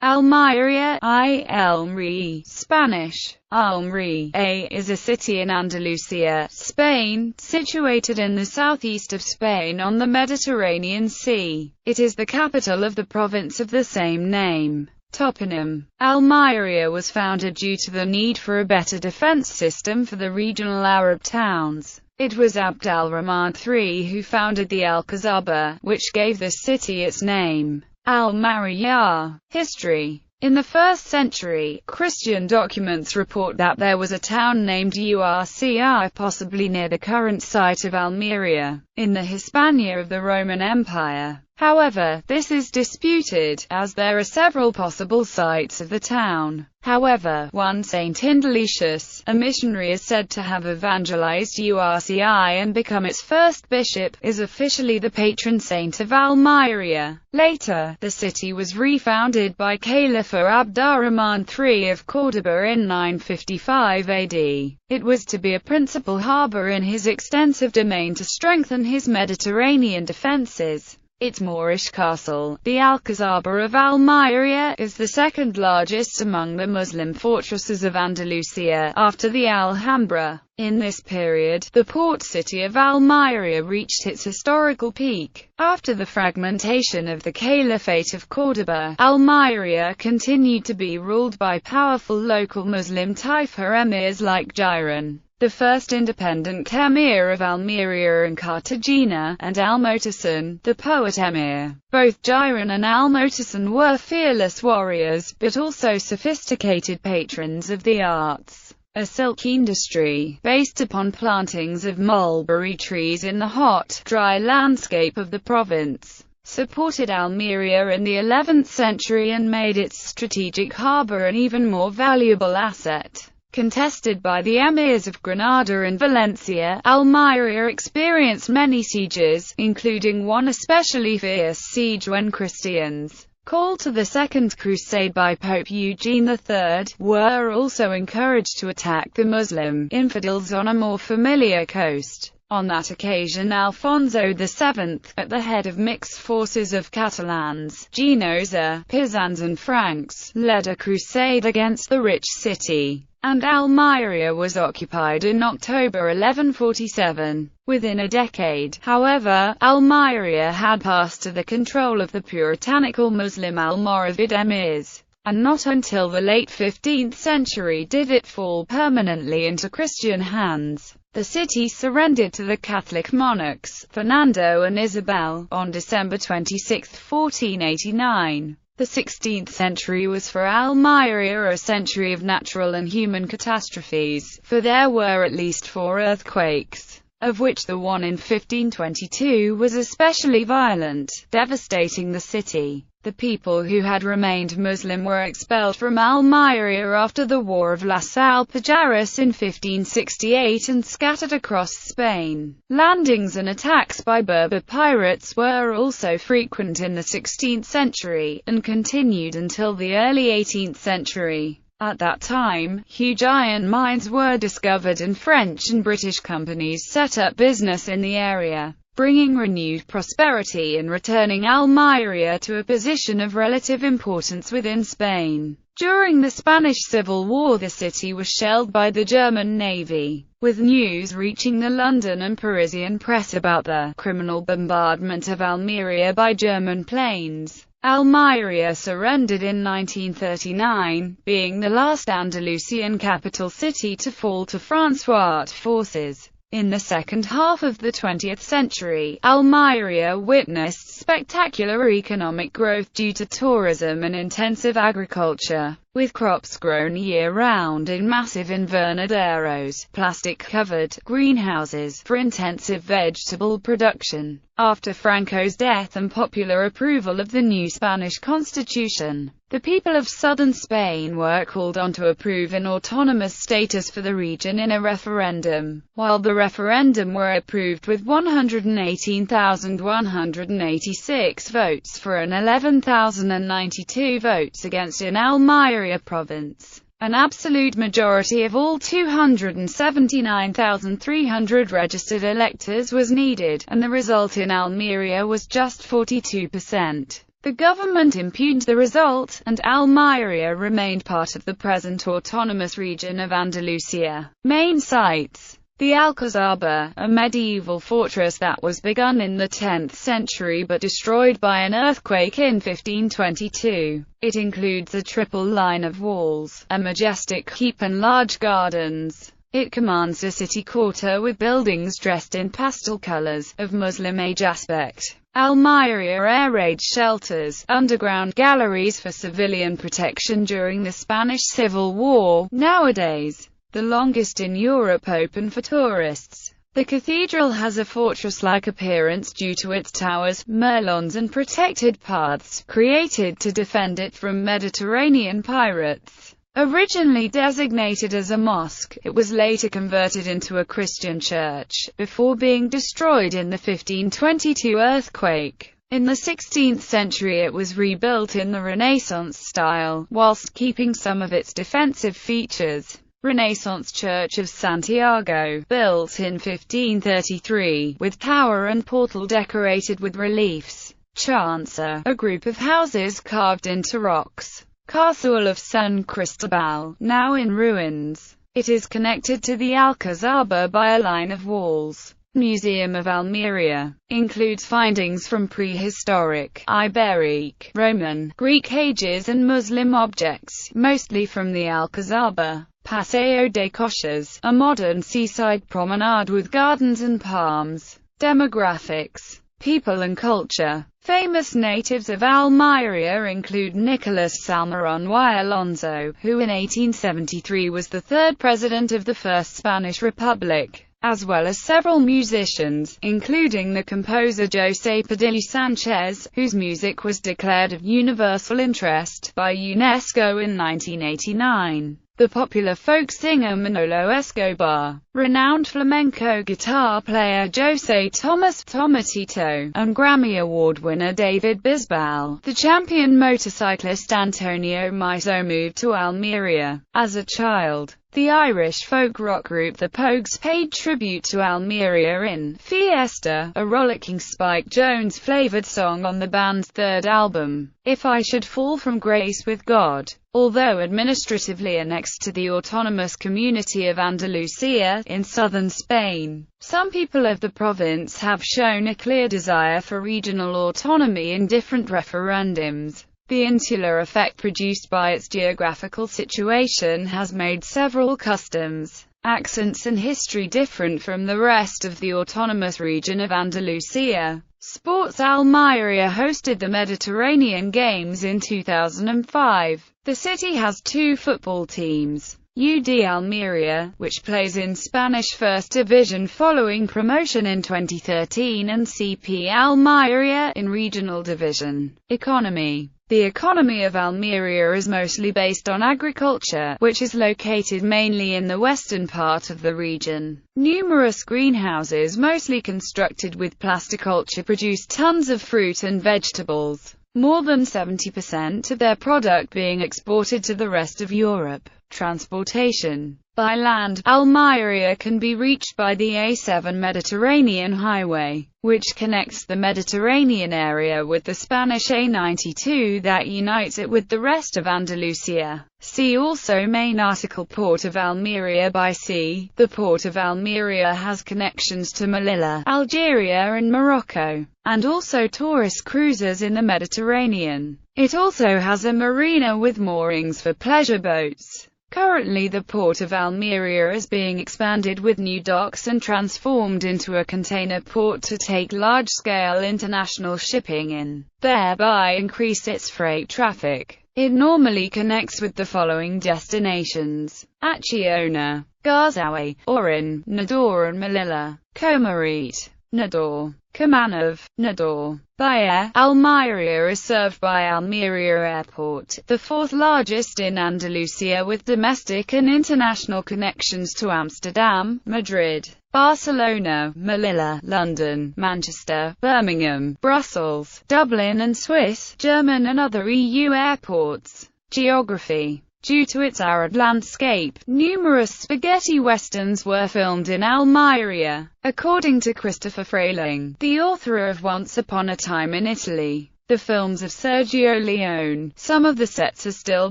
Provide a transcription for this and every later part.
Almería, Almería, Spanish, Almería, is a city in Andalusia, Spain, situated in the southeast of Spain on the Mediterranean Sea. It is the capital of the province of the same name. Toponym: Almería was founded due to the need for a better defense system for the regional Arab towns. It was Abd al-Rahman III who founded the Alcazaba, which gave the city its name. Almería. History. In the 1st century, Christian documents report that there was a town named Urci, possibly near the current site of Almería, in the Hispania of the Roman Empire. However, this is disputed, as there are several possible sites of the town. However, one Saint Indalicius, a missionary is said to have evangelized Urci and become its first bishop, is officially the patron saint of Almería. Later, the city was refounded by Caliph Abd al-Rahman III of Córdoba in 955 AD. It was to be a principal harbor in his extensive domain to strengthen his Mediterranean defenses. Its Moorish castle, the Alcazaba of Almería, is the second largest among the Muslim fortresses of Andalusia, after the Alhambra. In this period, the port city of Almería reached its historical peak. After the fragmentation of the Caliphate of Córdoba, Almería continued to be ruled by powerful local Muslim Taifa emirs like Giron, the first independent emir of Almería and Cartagena, and Almotasin, the poet emir. Both Giron and Almotasin were fearless warriors, but also sophisticated patrons of the arts. A silk industry, based upon plantings of mulberry trees in the hot, dry landscape of the province, supported Almería in the 11th century and made its strategic harbor an even more valuable asset. Contested by the emirs of Granada and Valencia, Almería experienced many sieges, including one especially fierce siege when Christians, called to the Second Crusade by Pope Eugene III, were also encouraged to attack the Muslim infidels on a more familiar coast. On that occasion Alfonso VII, at the head of mixed forces of Catalans, Genoese, Pisans and Franks, led a crusade against the rich city, and Almería was occupied in October 1147. Within a decade, however, Almería had passed to the control of the puritanical Muslim Almoravid emirs, and not until the late 15th century did it fall permanently into Christian hands. The city surrendered to the Catholic monarchs, Fernando and Isabel, on December 26, 1489. The 16th century was for Almería a century of natural and human catastrophes, for there were at least 4 earthquakes, of which the one in 1522 was especially violent, devastating the city. The people who had remained Muslim were expelled from Almería after the War of Las Alpujarras in 1568 and scattered across Spain. Landings and attacks by Berber pirates were also frequent in the 16th century, and continued until the early 18th century. At that time, huge iron mines were discovered and French and British companies set up business in the area, bringing renewed prosperity and returning Almería to a position of relative importance within Spain. During the Spanish Civil War the city was shelled by the German Navy, with news reaching the London and Parisian press about the criminal bombardment of Almería by German planes. Almería surrendered in 1939, being the last Andalusian capital city to fall to Francoist forces. In the second half of the 20th century, Almería witnessed spectacular economic growth due to tourism and intensive agriculture, with crops grown year-round in massive invernaderos, plastic-covered greenhouses, for intensive vegetable production. After Franco's death and popular approval of the new Spanish constitution, the people of southern Spain were called on to approve an autonomous status for the region in a referendum. While the referendum were approved with 118,186 votes for and 11,092 votes against in Almería province, an absolute majority of all 279,300 registered electors was needed, and the result in Almería was just 42%. The government impugned the result, and Almería remained part of the present autonomous region of Andalusia. Main sites: the Alcazaba, a medieval fortress that was begun in the 10th century but destroyed by an earthquake in 1522. It includes a triple line of walls, a majestic keep and large gardens. It commands a city quarter with buildings dressed in pastel colors, of Muslim age aspect. Almería air raid shelters, underground galleries for civilian protection during the Spanish Civil War, nowadays the longest in Europe, open for tourists. The cathedral has a fortress-like appearance due to its towers, merlons and protected paths, created to defend it from Mediterranean pirates. Originally designated as a mosque, it was later converted into a Christian church, before being destroyed in the 1522 earthquake. In the 16th century it was rebuilt in the Renaissance style, whilst keeping some of its defensive features. Renaissance Church of Santiago, built in 1533, with tower and portal decorated with reliefs. Chancel, a group of houses carved into rocks. Castle of San Cristobal, now in ruins. It is connected to the Alcazaba by a line of walls. Museum of Almería includes findings from prehistoric, Iberic, Roman, Greek ages and Muslim objects, mostly from the Alcazaba. Paseo de Coches, a modern seaside promenade with gardens and palms. Demographics, people and culture. Famous natives of Almería include Nicolas Salmerón y Alonso, who in 1873 was the third president of the First Spanish Republic, as well as several musicians, including the composer José Padilla Sánchez, whose music was declared of universal interest by UNESCO in 1989. The popular folk singer Manolo Escobar, renowned flamenco guitar player José Tomás Tomatito, and Grammy Award winner David Bisbal. The champion motorcyclist Antonio Miso moved to Almería as a child. The Irish folk rock group The Pogues paid tribute to Almería in Fiesta, a rollicking Spike Jones-flavored song on the band's third album, If I Should Fall from Grace with God. Although administratively annexed to the autonomous community of Andalusia, in southern Spain, some people of the province have shown a clear desire for regional autonomy in different referendums. The insular effect produced by its geographical situation has made several customs, accents and history different from the rest of the autonomous region of Andalusia. Sports: Almería hosted the Mediterranean Games in 2005. The city has two football teams. UD Almería, which plays in Spanish First Division following promotion in 2013, and CP Almería in Regional Division. Economy: the economy of Almería is mostly based on agriculture, which is located mainly in the western part of the region. Numerous greenhouses, mostly constructed with plasticulture, produce tons of fruit and vegetables, more than 70% of their product being exported to the rest of Europe. Transportation: by land, Almería can be reached by the A7 Mediterranean Highway, which connects the Mediterranean area with the Spanish A92 that unites it with the rest of Andalusia. See also main article: Port of Almería by sea. The Port of Almería has connections to Melilla, Algeria and Morocco, and also tourist cruises in the Mediterranean. It also has a marina with moorings for pleasure boats. Currently the Port of Almería is being expanded with new docks and transformed into a container port to take large-scale international shipping in, thereby increase its freight traffic. It normally connects with the following destinations: Acciona, Garzawi, Orin, Nador and Melilla. Comarit, Nador, Kamanov, Nador. By air, Almería is served by Almería Airport, the fourth largest in Andalusia, with domestic and international connections to Amsterdam, Madrid, Barcelona, Melilla, London, Manchester, Birmingham, Brussels, Dublin and Swiss, German and other EU airports. Geography: due to its arid landscape, numerous spaghetti westerns were filmed in Almería. According to Christopher Frayling, the author of Once Upon a Time in Italy, the films of Sergio Leone. Some of the sets are still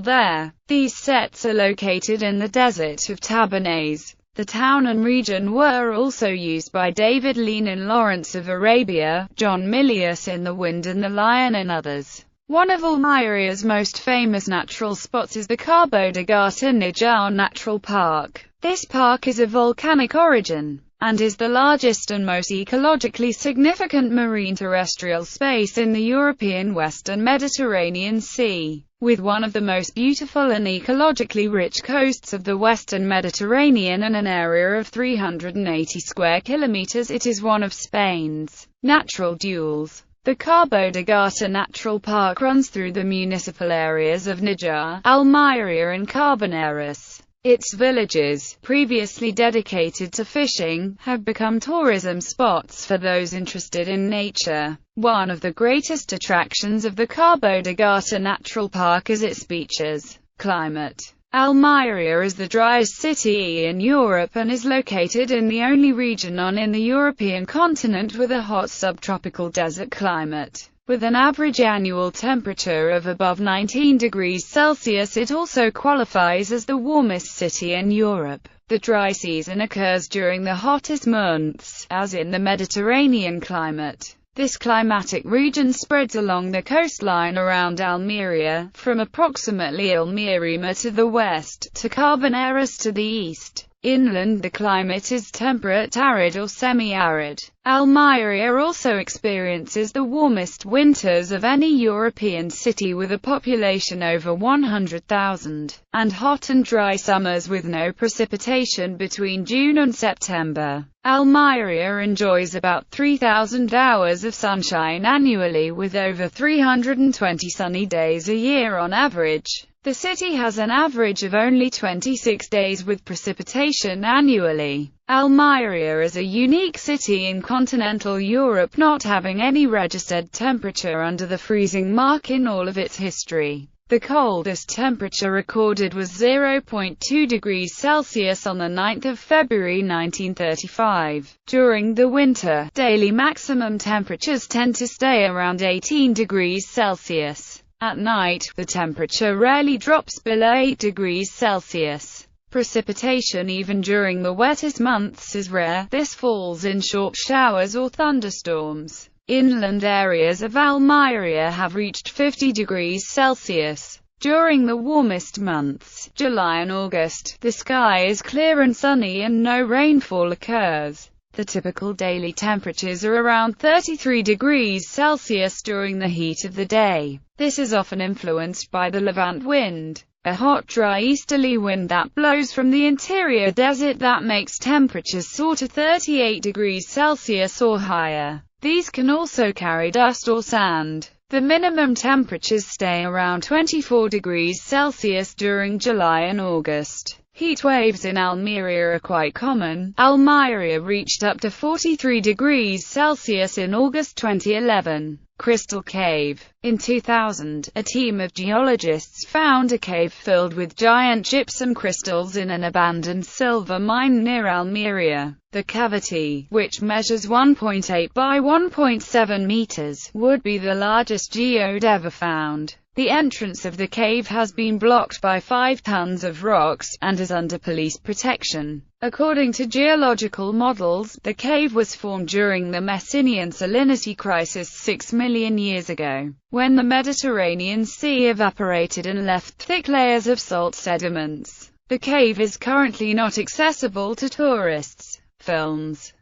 there. These sets are located in the desert of Tabernes. The town and region were also used by David Lean in Lawrence of Arabia, John Milius in The Wind and the Lion and others. One of Almeria's most famous natural spots is the Cabo de Gata Nijar Natural Park. This park is of volcanic origin, and is the largest and most ecologically significant marine terrestrial space in the European Western Mediterranean Sea. With one of the most beautiful and ecologically rich coasts of the Western Mediterranean and an area of 380 square kilometers, it is one of Spain's natural jewels. The Cabo de Gata Natural Park runs through the municipal areas of Nijar, Almeria and Carboneras. Its villages, previously dedicated to fishing, have become tourism spots for those interested in nature. One of the greatest attractions of the Cabo de Gata Natural Park is its beaches. Climate. Almeria is the driest city in Europe and is located in the only region in the European continent with a hot subtropical desert climate. With an average annual temperature of above 19 degrees Celsius, it also qualifies as the warmest city in Europe. The dry season occurs during the hottest months, as in the Mediterranean climate. This climatic region spreads along the coastline around Almeria, from approximately Almería to the west, to Carboneras to the east. Inland the climate is temperate, arid or semi-arid. Almeria also experiences the warmest winters of any European city with a population over 100,000, and hot and dry summers with no precipitation between June and September. Almeria enjoys about 3,000 hours of sunshine annually, with over 320 sunny days a year on average. The city has an average of only 26 days with precipitation annually. Almeria is a unique city in continental Europe, not having any registered temperature under the freezing mark in all of its history. The coldest temperature recorded was 0.2 degrees Celsius on the 9th of February 1935. During the winter, daily maximum temperatures tend to stay around 18 degrees Celsius. At night, the temperature rarely drops below 8 degrees Celsius. Precipitation even during the wettest months is rare. This falls in short showers or thunderstorms. Inland areas of Almeria have reached 50 degrees Celsius. During the warmest months, July and August, the sky is clear and sunny and no rainfall occurs. The typical daily temperatures are around 33 degrees Celsius during the heat of the day. This is often influenced by the Levant wind, a hot, dry easterly wind that blows from the interior desert that makes temperatures soar to 38 degrees Celsius or higher. These can also carry dust or sand. The minimum temperatures stay around 24 degrees Celsius during July and August. Heat waves in Almeria are quite common. Almeria reached up to 43 degrees Celsius in August 2011. Crystal Cave. In 2000, a team of geologists found a cave filled with giant gypsum crystals in an abandoned silver mine near Almeria. The cavity, which measures 1.8 by 1.7 meters, would be the largest geode ever found. The entrance of the cave has been blocked by 5 tons of rocks, and is under police protection. According to geological models, the cave was formed during the Messinian salinity crisis 6 million years ago, when the Mediterranean Sea evaporated and left thick layers of salt sediments. The cave is currently not accessible to tourists. Films.